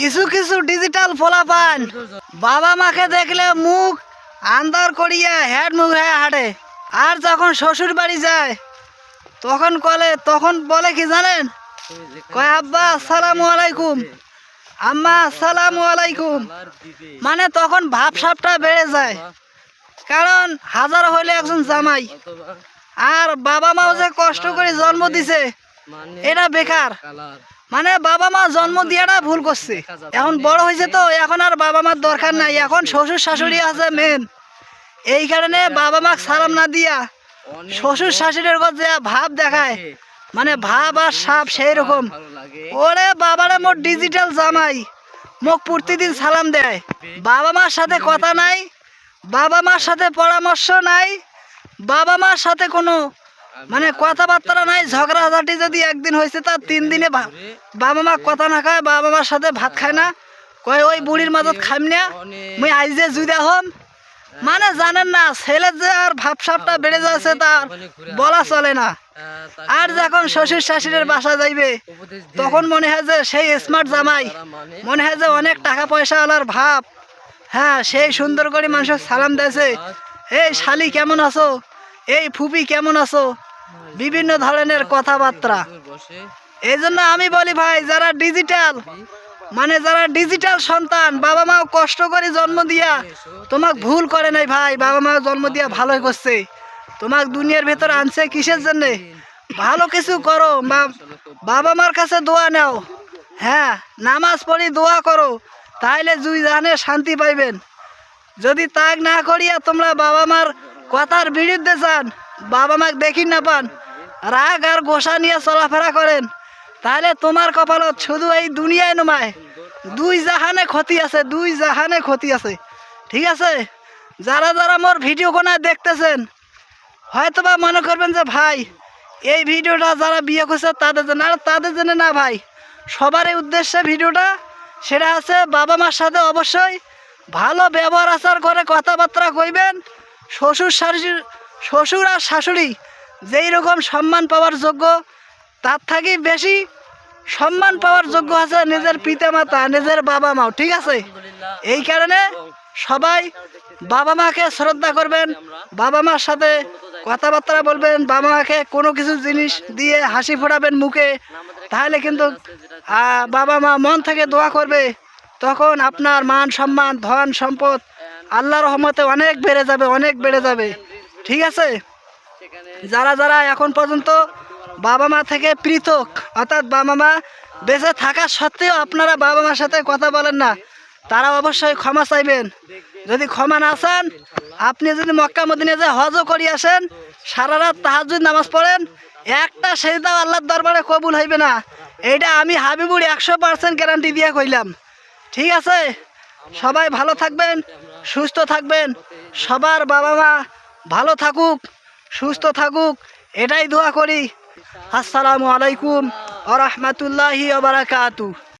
কিছু কিছু ডিজিটাল ফলাফান বাবা মাকে দেখলে মুখ আন্দার করিয়া হেড মুখ হয়ে হাঁটে, আর যখন শ্বশুর বাড়ি যায় তখন বলে কি জানেন? কয় আব্বা আসসালামু আলাইকুম, আম্মা আসসালামু আলাইকুম। মানে তখন ভাবসাবটা বেড়ে যায়, কারণ হাজার হইলে একজন জামাই, আর বাবা মাও যে কষ্ট করে জন্ম দিছে এটা বেকার। মানে বাবা মা জন্ম দিয়াটা ভুল করছে, এখন বড় হয়েছে তো এখন আর বাবা মার দরকার নাই, এখন শ্বশুর শাশুড়ি আছে মেন। এই কারণে বাবা মা সালাম না দিয়া শ্বশুর শাশুড়ির যে ভাব দেখায়, মানে ভাব আর সাপ সেই রকম। ওরে বাবারে মোর ডিজিটাল জামাই মোক প্রতিদিন সালাম দেয়, বাবা মার সাথে কথা নাই, বাবা মার সাথে পরামর্শ নাই, বাবা মার সাথে কোনো মানে কথাবার্তা নাই। ঝগড়াঝাটি যদি একদিন হয়েছে তার 3 দিনে বাবা মা কথা না খায়, বাবা মার সাথে ভাত খায় না, কয় ওই বুড়ির মাঝত খাইম না মুই আইজে জুদা হম। মানে জানেন না ছেলের যে আর ভাবসাবটা বেড়ে যাচ্ছে তার বলা চলে না। আর যখন শ্বশুর শাশুড়ির বাসা যাইবে তখন মনে হয় যে সেই স্মার্ট জামাই, মনে হয় যে অনেক টাকা পয়সাওয়ালার ভাব। হ্যাঁ, সেই সুন্দর করে মানুষের সালাম দিয়েছে, এই শালি কেমন আছো, এই ফুপি কেমন আছো, বিভিন্ন ধরনের কথাবার্তা। এই জন্য আমি বলি ভাই, যারা ডিজিটাল মানে যারা ডিজিটাল সন্তান, বাবা মাও কষ্ট করে জন্ম দিয়া তোমাক ভুল করে নাই ভাই, বাবা মা জন্ম দিয়া ভালোই করছে, তোমাক দুনিয়ার ভেতর আনছে কিসের জন্যে? ভালো কিছু করো, বাবা মার কাছে দোয়া নাও, হ্যাঁ নামাজ পড়ি দোয়া করো, তাইলে দুই জাহানে শান্তি পাইবেন। যদি তাক না করিয়া তোমরা বাবা মার কথার বিরুদ্ধে যান, বাবা মাকে দেখি না পান, রাগ আর গোসা নিয়ে চলাফেরা করেন, তাহলে তোমার কপালত শুধু এই দুনিয়ায় নমায় দুই জাহানে ক্ষতি আছে, দুই জাহানে ক্ষতি আছে। ঠিক আছে, যারা যারা মোর ভিডিও কোনায় দেখতেছেন হয়তোবা মনে করবেন যে ভাই এই ভিডিওটা যারা বিয়ে করছে তাদের জন্য, আর তাদের জন্য না ভাই, সবারই উদ্দেশ্যে ভিডিওটা। সেটা আছে বাবা মার সাথে অবশ্যই ভালো ব্যবহার আচার করে কথাবার্তা কইবেন। শ্বশুর আর শাশুড়ি যেই রকম সম্মান পাওয়ার যোগ্য, তার থেকেই বেশি সম্মান পাওয়ার যোগ্য আছে নিজের পিতামাতা, নিজের বাবা মাও। ঠিক আছে, এই কারণে সবাই বাবা মাকে শ্রদ্ধা করবেন, বাবা মার সাথে কথাবার্তা বলবেন, বাবা মাকে কোনো কিছু জিনিস দিয়ে হাসি ফোটাবেন মুখে, তাহলে কিন্তু বাবা মা মন থেকে দোয়া করবে, তখন আপনার মান সম্মান ধন সম্পদ আল্লাহর রহমতে অনেক বেড়ে যাবে, অনেক বেড়ে যাবে। ঠিক আছে, যারা যারা এখন পর্যন্ত বাবা মা থেকে পৃথক, অর্থাৎ বাবা মা বেঁচে থাকা সত্ত্বেও আপনারা বাবা মার সাথে কথা বলেন না, তারা অবশ্যই ক্ষমা চাইবেন। যদি ক্ষমা না চান, আপনি যদি মক্কা মদিনা যে হজও করি আসেন, সারা রাত তাহাজ্জুদ নামাজ পড়েন, একটা সেজদাও আল্লাহর দরবারে কবুল হইবে না। এইটা আমি হাবিবুর 100% গ্যারান্টি দিয়ে কইলাম। ঠিক আছে, সবাই ভালো থাকবেন, সুস্থ থাকবেন, সবার বাবা মা ভালো থাকুক, সুস্থ থাকুক, এটাই দোয়া করি। আসসালামু আলাইকুম ওয়া রাহমাতুল্লাহি ওয়া বারাকাতুহু।